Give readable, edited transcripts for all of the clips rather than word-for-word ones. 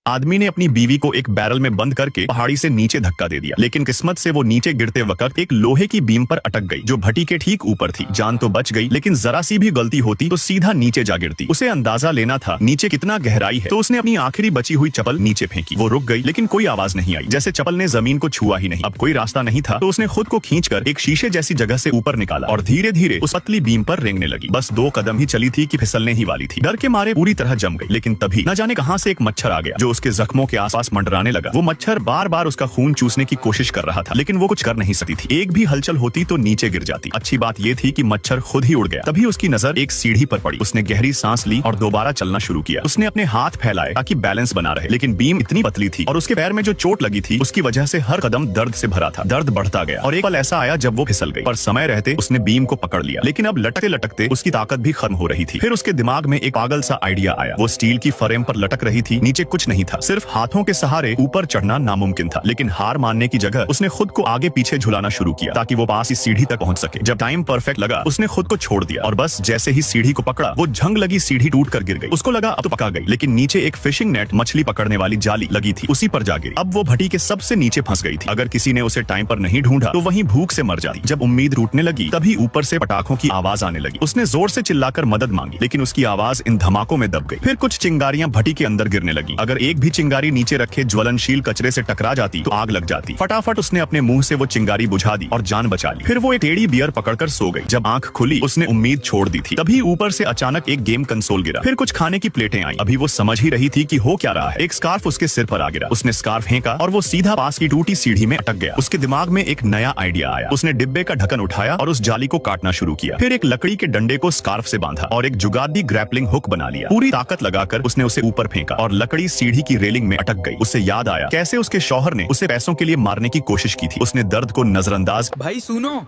आदमी ने अपनी बीवी को एक बैरल में बंद करके पहाड़ी से नीचे धक्का दे दिया, लेकिन किस्मत से वो नीचे गिरते वक्त एक लोहे की बीम पर अटक गई जो भट्टी के ठीक ऊपर थी। जान तो बच गई, लेकिन जरा सी भी गलती होती तो सीधा नीचे जा गिरती। उसे अंदाजा लेना था नीचे कितना गहराई है, तो उसने अपनी आखिरी बची हुई चप्पल नीचे फेंकी। वो रुक गई, लेकिन कोई आवाज नहीं आई, जैसे चप्पल ने जमीन को छुआ ही नहीं। अब कोई रास्ता नहीं था, तो उसने खुद को खींचकर एक शीशे जैसी जगह से ऊपर निकाला और धीरे धीरे उस पतली बीम पर रेंगने लगी। बस 2 कदम ही चली थी कि फिसलने ही वाली थी। डर के मारे पूरी तरह जम गई, लेकिन तभी न जाने कहां से एक मच्छर आ गया जो उसके जख्मों के पास मंडराने लगा। वो मच्छर बार बार उसका खून चूसने की कोशिश कर रहा था, लेकिन वो कुछ कर नहीं सकती थी। एक भी हलचल होती तो नीचे गिर जाती। अच्छी बात ये थी कि मच्छर खुद ही उड़ गया। तभी उसकी नजर एक सीढ़ी पर पड़ी। उसने गहरी सांस ली और दोबारा चलना शुरू किया। उसने अपने हाथ फैलाए ताकि बैलेंस बना रहे, लेकिन बीम इतनी पतली थी और उसके पैर में जो चोट लगी थी उसकी वजह से हर कदम दर्द से भरा था। दर्द बढ़ता गया और एक पल ऐसा आया जब वो फिसल गई, पर समय रहते उसने बीम को पकड़ लिया। लेकिन अब लटकते लटकते उसकी ताकत भी खत्म हो रही थी। फिर उसके दिमाग में एक पागल सा आइडिया आया। वो स्टील की फ्रेम पर लटक रही थी, नीचे कुछ नहीं था, सिर्फ हाथों के सहारे ऊपर चढ़ना नामुमकिन था। लेकिन हार मानने की जगह उसने खुद को आगे पीछे झुलाना शुरू किया ताकि वो पास ही सीढ़ी तक पहुंच सके। जब टाइम परफेक्ट लगा उसने खुद को छोड़ दिया और बस जैसे ही सीढ़ी को पकड़ा वो झंग लगी सीढ़ी टूट कर गिर गई। उसको लगा अब तो पका गई, लेकिन नीचे एक फिशिंग नेट मछली पकड़ने वाली जाली लगी थी, उसी पर जा गिरी। अब वो भट्टी के सबसे नीचे फंस गई थी। अगर किसी ने उसे टाइम पर नहीं ढूंढा तो वहीं भूख से मर जाती। जब उम्मीद टूटने लगी तभी ऊपर से पटाखों की आवाज आने लगी। उसने जोर से चिल्लाकर मदद मांगी, लेकिन उसकी आवाज इन धमाकों में दब गई। फिर कुछ चिंगारियां भट्टी के अंदर गिरने लगी। अगर एक भी चिंगारी नीचे रखे ज्वलनशील कचरे से टकरा जाती तो आग लग जाती। फटाफट उसने अपने मुंह से वो चिंगारी बुझा दी और जान बचा ली। फिर वो एक टेढ़ी बियर पकड़कर सो गई। जब आंख खुली उसने उम्मीद छोड़ दी थी। तभी ऊपर से अचानक एक गेम कंसोल गिरा। फिर कुछ खाने की प्लेटें आई। अभी वो समझ ही रही थी कि हो क्या रहा है। एक स्कार्फ उसके सिर पर आ गिरा। उसने स्कार्फ फेंका और वो सीधा पास की टूटी सीढ़ी में अटक गया। उसके दिमाग में एक नया आइडिया आया। उसने डिब्बे का ढक्कन उठाया और उस जाली को काटना शुरू किया। फिर एक लकड़ी के डंडे को स्कार्फ से बांधा और एक जुगाड़ी ग्रैपलिंग हुक बना लिया। पूरी ताकत लगाकर उसने उसे ऊपर फेंका और लकड़ी सीढ़ी की रेलिंग में अटक गई। उसे याद आया कैसे उसके शौहर ने उसे पैसों के लिए मारने की कोशिश की थी। उसने दर्द को नजरअंदाज। भाई सुनो,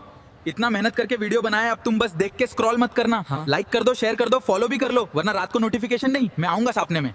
इतना मेहनत करके वीडियो बनाया, अब तुम बस देख के स्क्रॉल मत करना। लाइक कर दो, शेयर कर दो, फॉलो भी कर लो, वरना रात को नोटिफिकेशन नहीं, मैं आऊंगा सपने में।